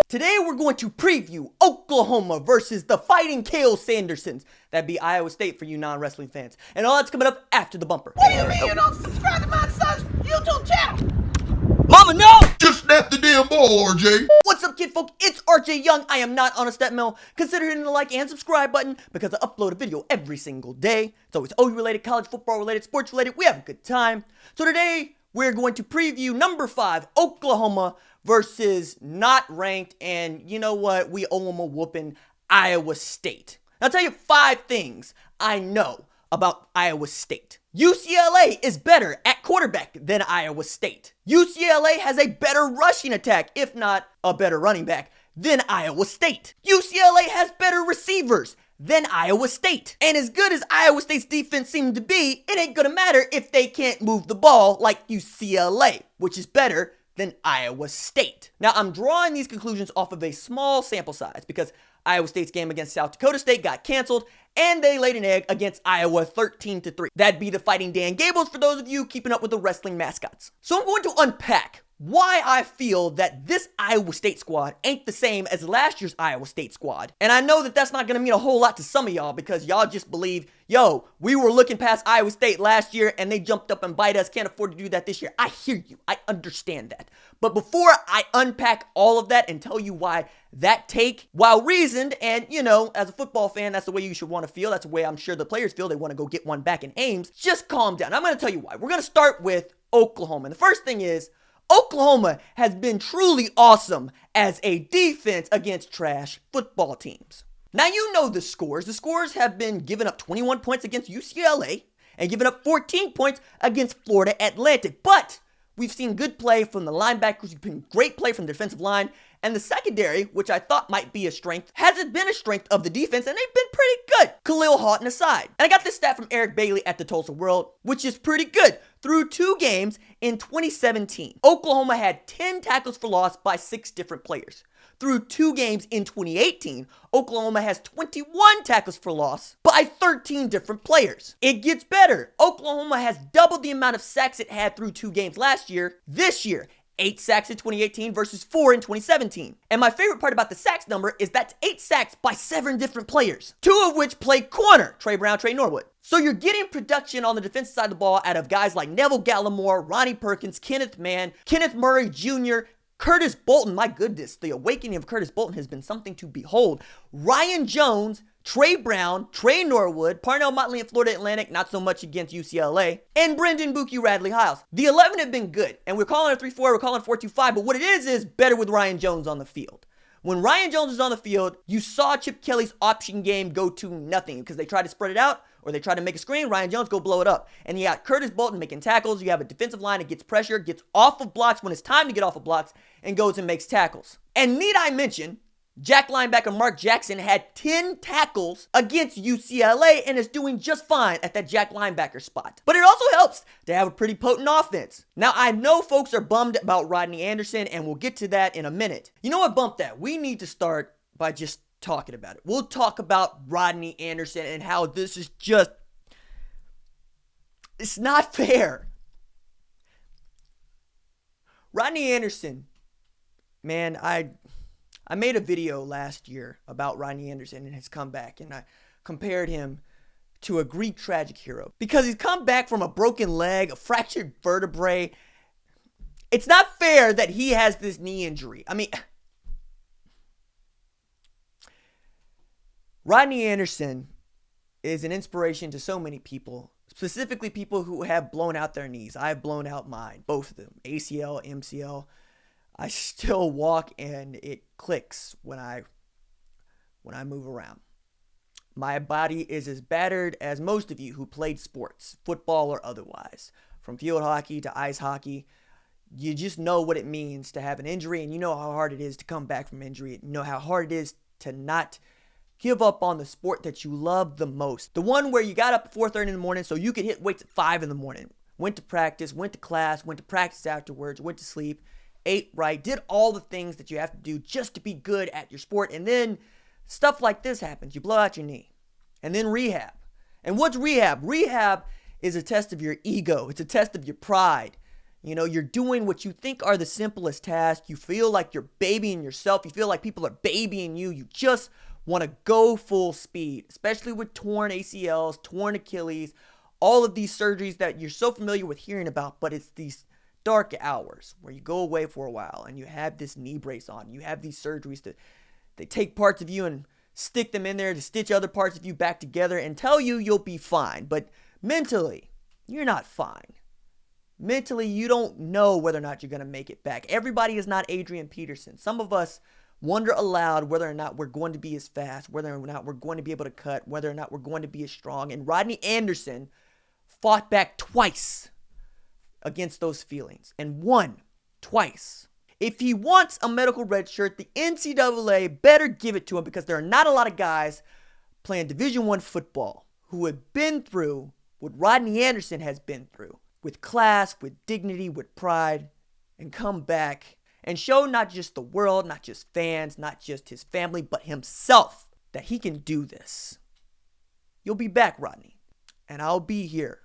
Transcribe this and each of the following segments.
Today we're going to preview Oklahoma versus the Fighting Kale Sandersons. That'd be Iowa State for you non-wrestling fans. And all that's coming up after the bumper. What do you mean you don't subscribe to my son's YouTube channel? Mama, no! Just snap the damn ball, RJ. What's up, kid folk? It's RJ Young. I am not on a step mill. Consider hitting the like and subscribe button because I upload a video every single day. It's always OU related, college football related, sports related. We have a good time. So today we're going to preview number 5, Oklahoma versus not ranked, and you know what? We owe them a whooping, Iowa State. I'll tell you 5 things I know about Iowa State. UCLA is better at quarterback than Iowa State. UCLA has a better rushing attack, if not a better running back, than Iowa State. UCLA has better receivers than Iowa State. And as good as Iowa State's defense seemed to be, it ain't gonna matter if they can't move the ball like UCLA, which is better than Iowa State. Now, I'm drawing these conclusions off of a small sample size because Iowa State's game against South Dakota State got canceled, and they laid an egg against Iowa 13-3. That'd be the Fighting Dan Gables for those of you keeping up with the wrestling mascots. So I'm going to unpack why I feel that this Iowa State squad ain't the same as last year's Iowa State squad. And I know that that's not going to mean a whole lot to some of y'all because y'all just believe, yo, we were looking past Iowa State last year and they jumped up and bite us, can't afford to do that this year. I hear you. I understand that. But before I unpack all of that and tell you why that take, while reasoned, and you know, as a football fan, that's the way you should want to feel. That's the way I'm sure the players feel. They want to go get one back in Ames. Just calm down. I'm going to tell you why. We're going to start with Oklahoma. And the first thing is, Oklahoma has been truly awesome as a defense against trash football teams. Now you know the scores. The scores have been giving up 21 points against UCLA and giving up 14 points against Florida Atlantic. But we've seen good play from the linebackers. We've seen great play from the defensive line. And the secondary, which I thought might be a strength, hasn't been a strength of the defense, and they've been pretty good. Khalil Houghton aside. And I got this stat from Eric Bailey at the Tulsa World, which is pretty good. Through 2 games in 2017, Oklahoma had 10 tackles for loss by 6 different players. Through 2 games in 2018, Oklahoma has 21 tackles for loss by 13 different players. It gets better. Oklahoma has doubled the amount of sacks it had through 2 games last year. This year, 8 sacks in 2018 versus 4 in 2017. And my favorite part about the sacks number is that's 8 sacks by 7 different players, 2 of which play corner, Trey Brown, Trey Norwood. So you're getting production on the defensive side of the ball out of guys like Neville Gallimore, Ronnie Perkins, Kenneth Mann, Kenneth Murray Jr., Curtis Bolton. My goodness, the awakening of Curtis Bolton has been something to behold. Ryan Jones, Trey Brown, Trey Norwood, Parnell Motley and Florida Atlantic, not so much against UCLA, and Brendan Buki Radley Hiles. The 11 have been good, and we're calling it 3-4, we're calling it 4-2-5, but what it is better with Ryan Jones on the field. When Ryan Jones is on the field, you saw Chip Kelly's option game go to nothing because they tried to spread it out or they tried to make a screen. Ryan Jones go blow it up. And you got Curtis Bolton making tackles. You have a defensive line that gets pressure, gets off of blocks when it's time to get off of blocks, and goes and makes tackles. And need I mention, Jack linebacker Mark Jackson had 10 tackles against UCLA and is doing just fine at that Jack linebacker spot. But it also helps to have a pretty potent offense. Now, I know folks are bummed about Rodney Anderson, and we'll get to that in a minute. You know what, bump that? We need to start by just talking about it. We'll talk about Rodney Anderson and how this is just, it's not fair. Rodney Anderson, man, I made a video last year about Rodney Anderson and his comeback, and I compared him to a Greek tragic hero because he's come back from a broken leg, a fractured vertebrae. It's not fair that he has this knee injury. I mean, Rodney Anderson is an inspiration to so many people, specifically people who have blown out their knees. I've blown out mine, both of them, ACL, MCL. I still walk and it clicks when I move around. My body is as battered as most of you who played sports, football or otherwise. From field hockey to ice hockey, you just know what it means to have an injury, and you know how hard it is to come back from injury. You know how hard it is to not give up on the sport that you love the most. The one where you got up at 4:30 in the morning so you could hit weights at 5 in the morning. Went to practice, went to class, went to practice afterwards, went to sleep, ate right, did all the things that you have to do just to be good at your sport. And then stuff like this happens. You blow out your knee. And then rehab. And what's rehab? Rehab is a test of your ego. It's a test of your pride. You're doing what you think are the simplest tasks. You feel like you're babying yourself. You feel like people are babying you. You just want to go full speed, especially with torn ACLs, torn Achilles, all of these surgeries that you're so familiar with hearing about. But it's these dark hours where you go away for a while and you have this knee brace on. You have these surgeries they take parts of you and stick them in there to stitch other parts of you back together and tell you you'll be fine. But mentally, you're not fine. Mentally, you don't know whether or not you're going to make it back. Everybody is not Adrian Peterson. Some of us wonder aloud whether or not we're going to be as fast, whether or not we're going to be able to cut, whether or not we're going to be as strong. And Rodney Anderson fought back twice against those feelings and won twice. If he wants a medical red shirt, the NCAA better give it to him, because there are not a lot of guys playing Division I football who have been through what Rodney Anderson has been through, with class, with dignity, with pride, and come back and show not just the world, not just fans, not just his family, but himself that he can do this. You'll be back, Rodney, and I'll be here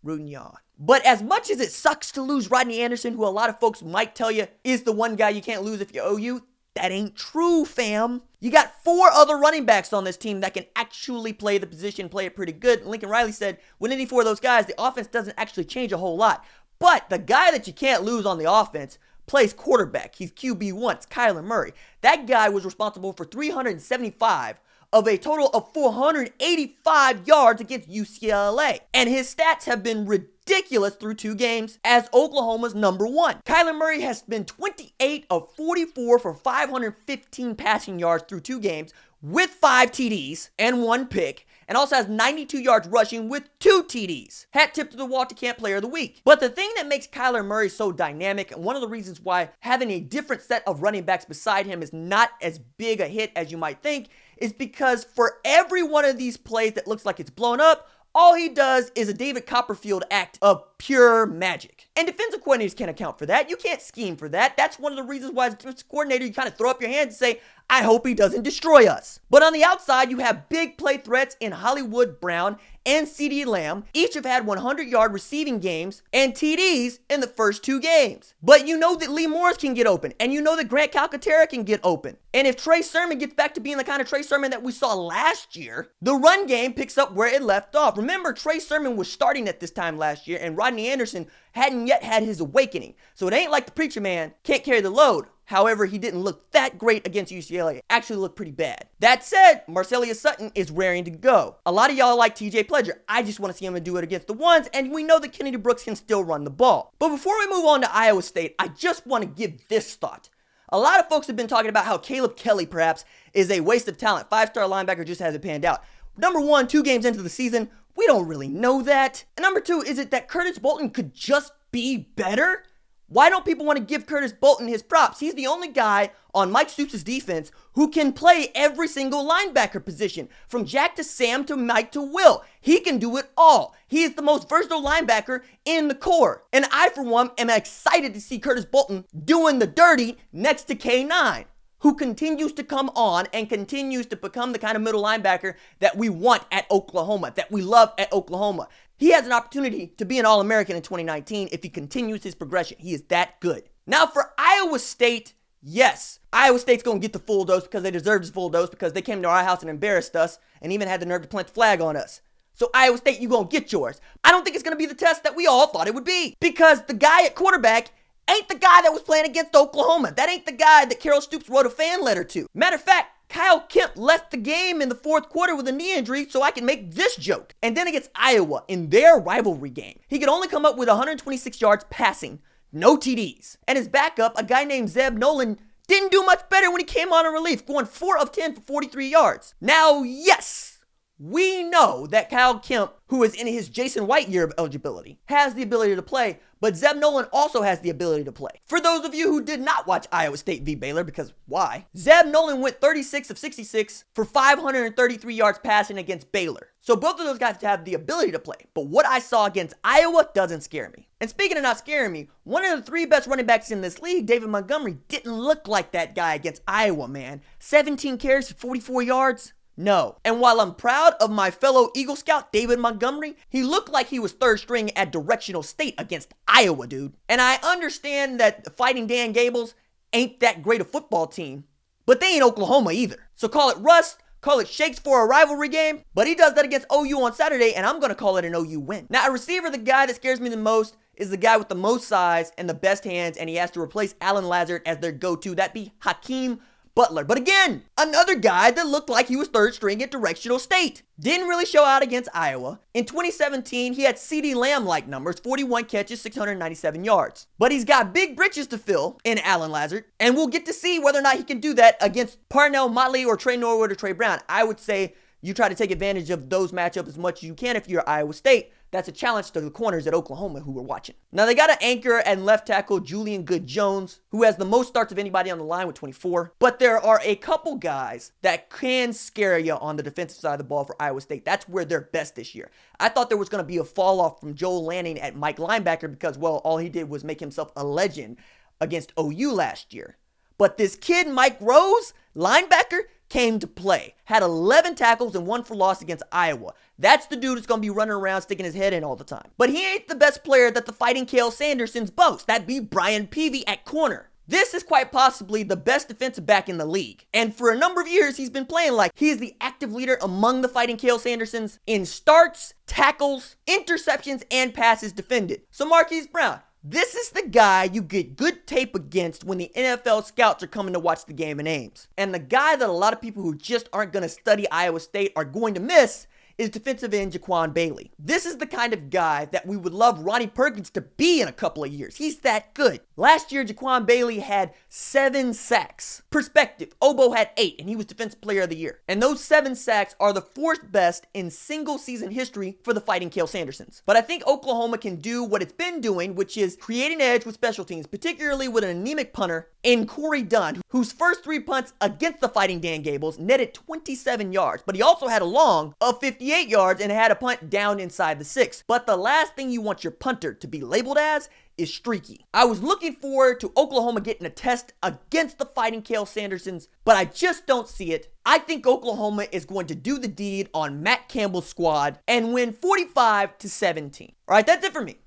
rooting you on. But as much as it sucks to lose Rodney Anderson, who a lot of folks might tell you is the one guy you can't lose if you OU, that ain't true, fam. You got 4 other running backs on this team that can actually play the position, play it pretty good. Lincoln Riley said, with any 4 of those guys, the offense doesn't actually change a whole lot. But the guy that you can't lose on the offense plays quarterback. He's QB1. It's Kyler Murray. That guy was responsible for 375 of a total of 485 yards against UCLA. And his stats have been ridiculous through 2 games as Oklahoma's number 1. Kyler Murray has been 28 of 44 for 515 passing yards through 2 games with 5 TDs and 1 pick, and also has 92 yards rushing with 2 TDs. Hat tip to the Walter Camp Player of the Week. But the thing that makes Kyler Murray so dynamic, and one of the reasons why having a different set of running backs beside him is not as big a hit as you might think, is because for every one of these plays that looks like it's blown up, all he does is a David Copperfield act of pure magic. And defensive coordinators can't account for that. You can't scheme for that. That's one of the reasons why as a defensive coordinator, you kind of throw up your hands and say, I hope he doesn't destroy us. But on the outside, you have big play threats in Hollywood Brown and CeeDee Lamb. Each have had 100-yard receiving games and TDs in the first 2 games. But you know that Lee Morris can get open, and you know that Grant Calcaterra can get open. And if Trey Sermon gets back to being the kind of Trey Sermon that we saw last year, the run game picks up where it left off. Remember, Trey Sermon was starting at this time last year, and Rodney Anderson hadn't yet had his awakening. So it ain't like the preacher man can't carry the load. However, he didn't look that great against UCLA. Actually looked pretty bad. That said, Marcellus Sutton is raring to go. A lot of y'all like TJ Pledger. I just want to see him do it against the ones, and we know that Kennedy Brooks can still run the ball. But before we move on to Iowa State, I just want to give this thought. A lot of folks have been talking about how Caleb Kelly perhaps is a waste of talent. 5-star linebacker just hasn't panned out. Number 1, 2 games into the season, we don't really know that. And number 2, is it that Curtis Bolton could just be better? Why don't people want to give Curtis Bolton his props? He's the only guy on Mike Stoops' defense who can play every single linebacker position, from Jack to Sam to Mike to Will. He can do it all. He is the most versatile linebacker in the core. And I, for one, am excited to see Curtis Bolton doing the dirty next to K9, who continues to come on and continues to become the kind of middle linebacker that we want at Oklahoma, that we love at Oklahoma. He has an opportunity to be an All-American in 2019 if he continues his progression. He is that good. Now for Iowa State, yes, Iowa State's going to get the full dose because they deserve the full dose because they came to our house and embarrassed us and even had the nerve to plant the flag on us. So Iowa State, you're going to get yours. I don't think it's going to be the test that we all thought it would be, because the guy at quarterback ain't the guy that was playing against Oklahoma. That ain't the guy that Carol Stoops wrote a fan letter to. Matter of fact, Kyle Kemp left the game in the 4th quarter with a knee injury so I can make this joke. And then against Iowa in their rivalry game, he could only come up with 126 yards passing, no TDs. And his backup, a guy named Zeb Nolan, didn't do much better when he came on in relief, going 4 of 10 for 43 yards. Now, yes, we know that Kyle Kemp, who is in his Jason White year of eligibility, has the ability to play, but Zeb Nolan also has the ability to play. For those of you who did not watch Iowa State v. Baylor, because why? Zeb Nolan went 36 of 66 for 533 yards passing against Baylor. So both of those guys have the ability to play, but what I saw against Iowa doesn't scare me. And speaking of not scaring me, one of the 3 best running backs in this league, David Montgomery, didn't look like that guy against Iowa, man. 17 carries for 44 yards. No. And while I'm proud of my fellow Eagle Scout, David Montgomery, he looked like he was third string at Directional State against Iowa, dude. And I understand that Fighting Dan Gables ain't that great a football team, but they ain't Oklahoma either. So call it rust, call it shakes for a rivalry game, but he does that against OU on Saturday, and I'm going to call it an OU win. Now, a receiver, the guy that scares me the most, is the guy with the most size and the best hands, and he has to replace Alan Lazard as their go-to. That'd be Hakeem Butler. But again, another guy that looked like he was third string at Directional State. Didn't really show out against Iowa. In 2017, he had CeeDee Lamb-like numbers, 41 catches, 697 yards. But he's got big britches to fill in Alan Lazard, and we'll get to see whether or not he can do that against Parnell Motley or Trey Norwood or Trey Brown. I would say you try to take advantage of those matchups as much as you can if you're Iowa State. That's a challenge to the corners at Oklahoma who were watching. Now, they got an anchor and left tackle, Julian Good-Jones, who has the most starts of anybody on the line with 24. But there are a couple guys that can scare you on the defensive side of the ball for Iowa State. That's where they're best this year. I thought there was going to be a fall off from Joel Lanning at Mike linebacker because, well, all he did was make himself a legend against OU last year. But this kid, Mike Rose, linebacker, came to play. Had 11 tackles and 1 for loss against Iowa. That's the dude that's going to be running around sticking his head in all the time. But he ain't the best player that the Fighting Cael Sandersons boast. That'd be Brian Peavy at corner. This is quite possibly the best defensive back in the league. And for a number of years, he's been playing like he is the active leader among the Fighting Cael Sandersons in starts, tackles, interceptions, and passes defended. So Marquis Brown, this is the guy you get good tape against when the NFL scouts are coming to watch the game in Ames. And the guy that a lot of people who just aren't going to study Iowa State are going to miss is defensive end Jaquan Bailey. This is the kind of guy that we would love Ronnie Perkins to be in a couple of years. He's that good. Last year, Jaquan Bailey had 7 sacks. Perspective, Obo had 8, and he was Defensive Player of the Year. And those 7 sacks are the 4th best in single season history for the Fighting Cael Sandersons. But I think Oklahoma can do what it's been doing, which is create an edge with special teams, particularly with an anemic punter in Corey Dunn, whose first 3 punts against the Fighting Dan Gables netted 27 yards. But he also had a long of 58 yards and had a punt down inside the 6. But the last thing you want your punter to be labeled as is streaky. I was looking forward to Oklahoma getting a test against the Fighting Cael Sandersons, but I just don't see it. I think Oklahoma is going to do the deed on Matt Campbell's squad and win 45-17. All right, that's it for me.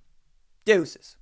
Deuces.